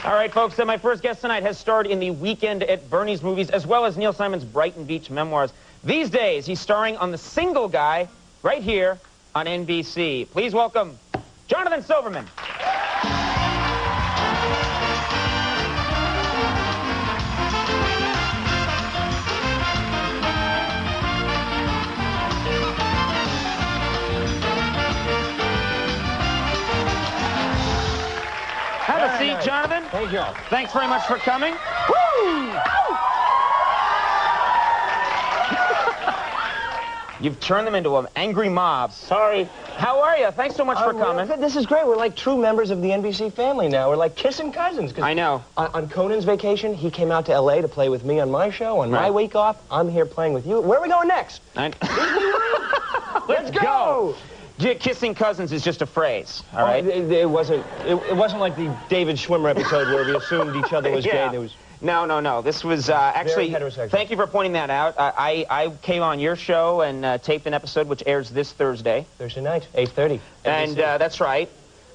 All right, folks, my first guest tonight has starred in the Weekend at Bernie's movies, as well as Neil Simon's Brighton Beach memoirs. These days, he's starring on The Single Guy, right here on NBC. Please welcome Jonathan Silverman. Have a seat, Jonathan. Thank you. Thanks very much for coming. Woo! You've turned them into an angry mob. Sorry. How are you? Thanks so much for coming. This is great. We're like true members of the NBC family now. We're like kissing cousins. I know. On Conan's vacation, he came out to L.A. to play with me on my show. On my week off, I'm here playing with you. Where are we going next? Let's go! Kissing cousins is just a phrase, all right? It wasn't like the David Schwimmer episode where we assumed each other was gay. There was... No. This was actually... Very heterosexual. Thank you for pointing that out. I came on your show and taped an episode which airs this Thursday. Thursday night, 8:30. And that's right.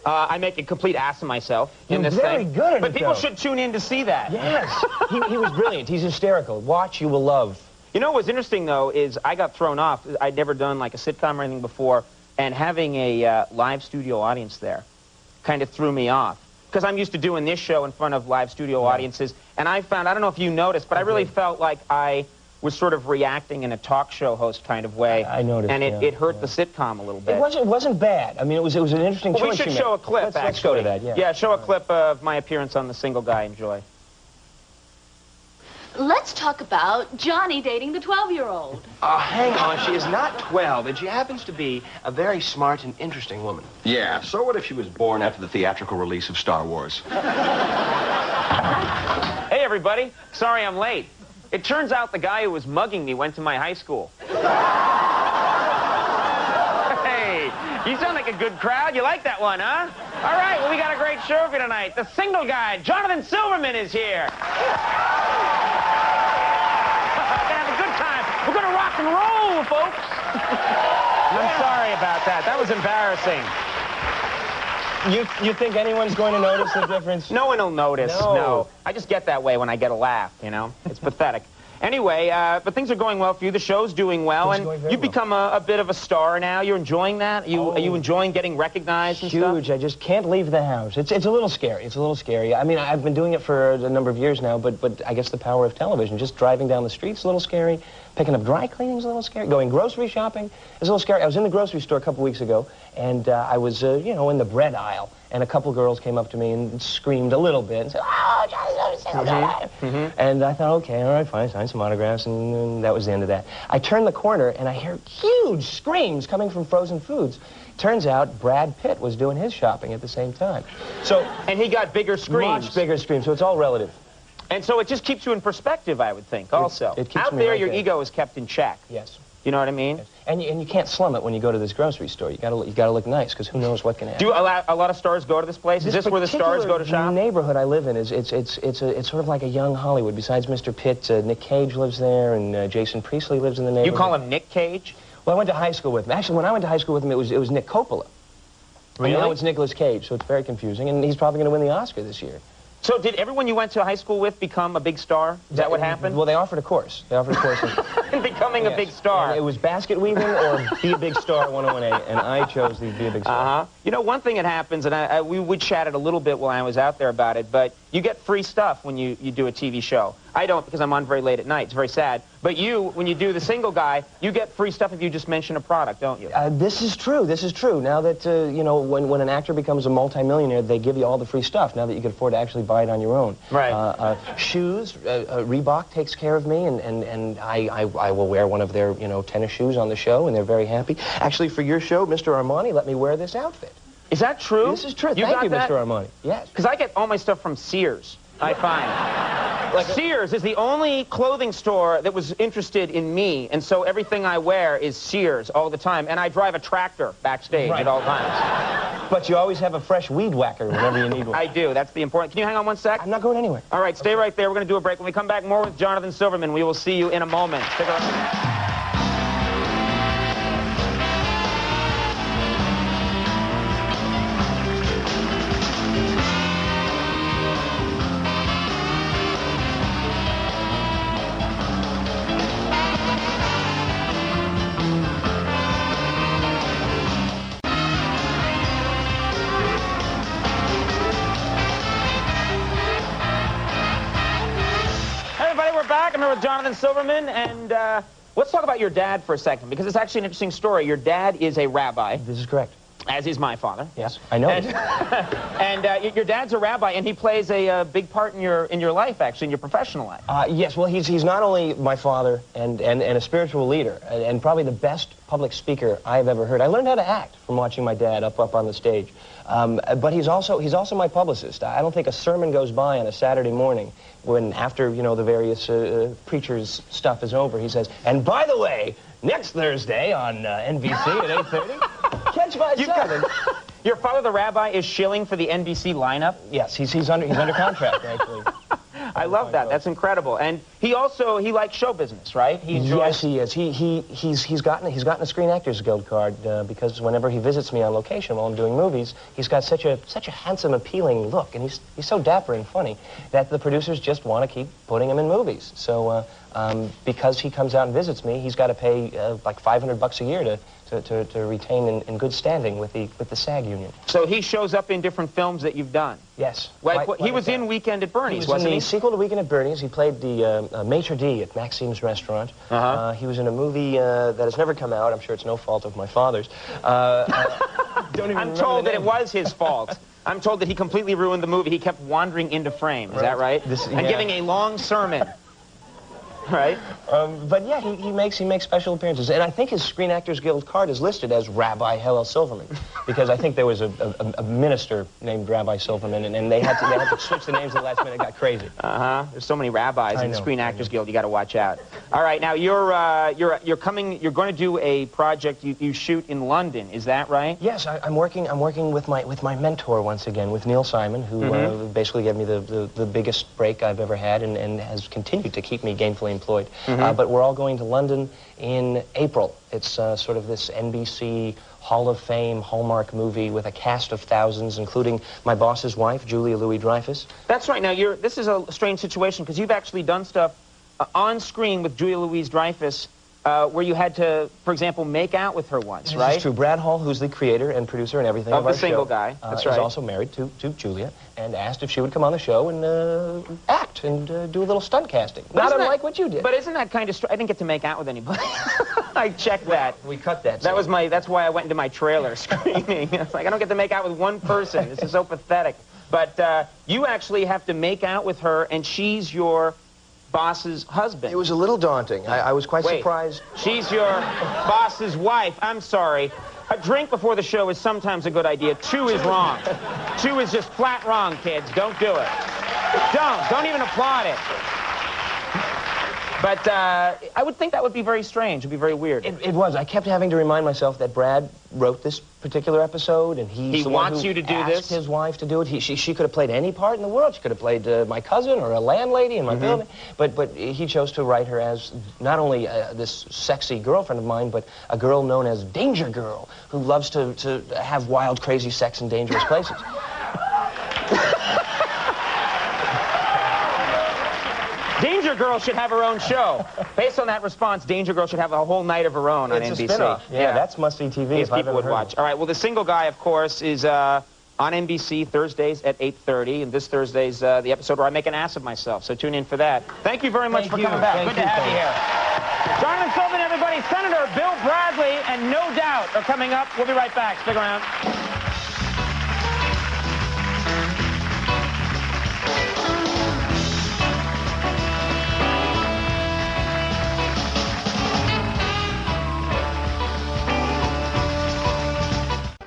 I make a complete ass of myself in this thing. You're very good at But it, people though. should tune in to see that. Yes. he was brilliant. He's hysterical. Watch, you will love. You know what's interesting, though, is I got thrown off. I'd never done, like, a sitcom or anything before, and having a live studio audience there kind of threw me off. Because I'm used to doing this show in front of live studio audiences, and I found, I don't know if you noticed, but I really felt like I was sort of reacting in a talk show host kind of way. I noticed, and it hurt the sitcom a little bit. It wasn't bad. I mean, it was an interesting choice. We should show a clip, actually. Let's go to that, yeah. Yeah, show a clip of my appearance on The Single Guy. Enjoy. Let's talk about Johnny dating the 12-year-old. Hang on. She is not 12, and she happens to be a very smart and interesting woman. Yeah, so what if she was born after the theatrical release of Star Wars? Hey, everybody. Sorry I'm late. It turns out the guy who was mugging me went to my high school. Hey, you sound like a good crowd. You like that one, huh? All right, well, we got a great show for you tonight. The Single Guy, Jonathan Silverman, is here. We're going to rock and roll, folks. I'm sorry about that. That was embarrassing. You think anyone's going to notice the difference? No one will notice, no. I just get that way when I get a laugh, you know? It's pathetic. Anyway, but things are going well for you. The show's doing well, and you've become a bit of a star now. You're enjoying that? Are you enjoying getting recognized and stuff? Huge. I just can't leave the house. It's a little scary. It's a little scary. I mean, I've been doing it for a number of years now, but I guess the power of television, just driving down the street's a little scary. Picking up dry cleaning's a little scary. Going grocery shopping is a little scary. I was in the grocery store a couple weeks ago, and I was, you know, in the bread aisle, and a couple girls came up to me and screamed a little bit and said, "Oh, Johnny, And I thought, okay, all right, fine, sign some autographs, and that was the end of that. I turned the corner, and I hear huge screams coming from frozen foods. Turns out Brad Pitt was doing his shopping at the same time. And he got bigger screams. Much bigger screams, so it's all relative. And so it just keeps you in perspective, I would think, also. It keeps Out me there, right your there. ego is kept in check. Yes. You know what I mean? Yes. And you can't slum it when you go to this grocery store. You gotta look nice, because who knows what can happen. Do a lot of stars go to this place? Is this where the stars go to shop? The neighborhood I live in is it's sort of like a young Hollywood. Besides Mr. Pitt, Nick Cage lives there, and Jason Priestley lives in the neighborhood. You call him Nick Cage? Well, I went to high school with him. Actually, when I went to high school with him, it was Nick Coppola. Really? And now it's Nicolas Cage, so it's very confusing. And he's probably going to win the Oscar this year. So did everyone you went to high school with become a big star? Is that what happened? Well, they offered a course. They offered a course. In becoming a big star. And it was basket weaving or be a big star 101A, and I chose the be a big star. You know, one thing that happens, and we chatted a little bit while I was out there about it, but you get free stuff when you do a TV show. I don't, because I'm on very late at night. It's very sad. But you, when you do The Single Guy, you get free stuff if you just mention a product, don't you? This is true. This is true. Now that, you know, when an actor becomes a multimillionaire, they give you all the free stuff now that you can afford to actually buy it on your own. Right. Shoes, Reebok takes care of me, and I will wear one of their, you know, tennis shoes on the show, and they're very happy. Actually, for your show, Mr. Armani let me wear this outfit. Is that true? This is true. You Thank you, got that? Mr. Armani. Yes. Because I get all my stuff from Sears, I find. Like Sears is the only clothing store that was interested in me, and so everything I wear is Sears all the time, and I drive a tractor backstage at all times. But you always have a fresh weed whacker whenever you need one. I do. That's the important. Can you hang on one sec? I'm not going anywhere. All right, stay right there. We're going to do a break. When we come back, more with Jonathan Silverman. We will see you in a moment. Stick around. with Jonathan Silverman, and let's talk about your dad for a second, because it's actually an interesting story. Your dad is a rabbi. This is correct. As is my father. Yes, I know. And your dad's a rabbi, and he plays a big part in your life, actually, in your professional life. Yes, well, he's not only my father and a spiritual leader, and probably the best public speaker I've ever heard. I learned how to act from watching my dad up on the stage. But he's also my publicist. I don't think a sermon goes by on a Saturday morning when, after, you know, the various preachers' stuff is over, he says, and by the way, next Thursday on NBC at 8:30, catch my son. Your father, the rabbi, is shilling for the NBC lineup? Yes, he's under contract, actually. I love that. That's incredible. And he likes show business, right? Yes, he is. He's gotten a Screen Actors Guild card because whenever he visits me on location while I'm doing movies, he's got such a handsome, appealing look, and he's so dapper and funny that the producers just want to keep putting him in movies. So because he comes out and visits me, he's got to pay like $500 a year to retain in good standing with the SAG union. So he shows up in different films that you've done? Yes. He was in Weekend at Bernie's, wasn't he? He was in the sequel to Weekend at Bernie's. He played the maitre d' at Maxime's restaurant. He was in a movie that has never come out. I'm sure it's no fault of my father's. I'm told that it was his fault. I'm told that he completely ruined the movie. He kept wandering into frame. Is that right? And giving a long sermon. Right. But yeah, he makes special appearances, and I think his Screen Actors Guild card is listed as Rabbi Hillel Silverman, because I think there was a minister named Rabbi Silverman, and they had to switch the names at the last minute. It got crazy. There's so many rabbis in the Screen Actors Guild. You got to watch out. All right, now you're going to do a project you shoot in London. Is that right? Yes, I'm working with my mentor once again, with Neil Simon, who basically gave me the biggest break I've ever had, and has continued to keep me gainfully employed. But we're all going to London in April. It's sort of this NBC Hall of Fame Hallmark movie with a cast of thousands, including my boss's wife, Julia Louis-Dreyfus. That's right. Now, this is a strange situation, because you've actually done stuff on screen with Julia Louis-Dreyfus where you had to, for example, make out with her once, right? This is true. Brad Hall, who's the creator and producer and everything of our the single show, guy. That's right. is also married to Julia, and asked if she would come on the show and act and do a little stunt casting. Not unlike what you did. But isn't that kind of I didn't get to make out with anybody. I checked that. We cut that. That's why I went into my trailer screaming. It's like, I don't get to make out with one person. This is so pathetic. But you actually have to make out with her, and she's your boss's husband. It was a little daunting. I was quite surprised. She's your boss's wife. I'm sorry. A drink before the show is sometimes a good idea. 2 is wrong. 2 is just flat wrong, kids. Don't do it. Don't even applaud it. But I would think that would be very strange. It would be very weird. It was. I kept having to remind myself that Brad wrote this particular episode, and he wants you to do this. Asked his wife to do it. She could have played any part in the world. She could have played my cousin or a landlady in my building. But he chose to write her as not only this sexy girlfriend of mine, but a girl known as Danger Girl, who loves to have wild, crazy sex in dangerous places. Danger Girl should have her own show. Based on that response, Danger Girl should have a whole night of her own on NBC. It's a spin-off. Yeah, that's must-see TV. Yes, people would watch. All right, well, The Single Guy, of course, is on NBC Thursdays at 8:30, and this Thursday's the episode where I make an ass of myself, so tune in for that. Thank you very much for coming back. Good to have you here. Jonathan Silverman, everybody. Senator Bill Bradley and No Doubt are coming up. We'll be right back. Stick around.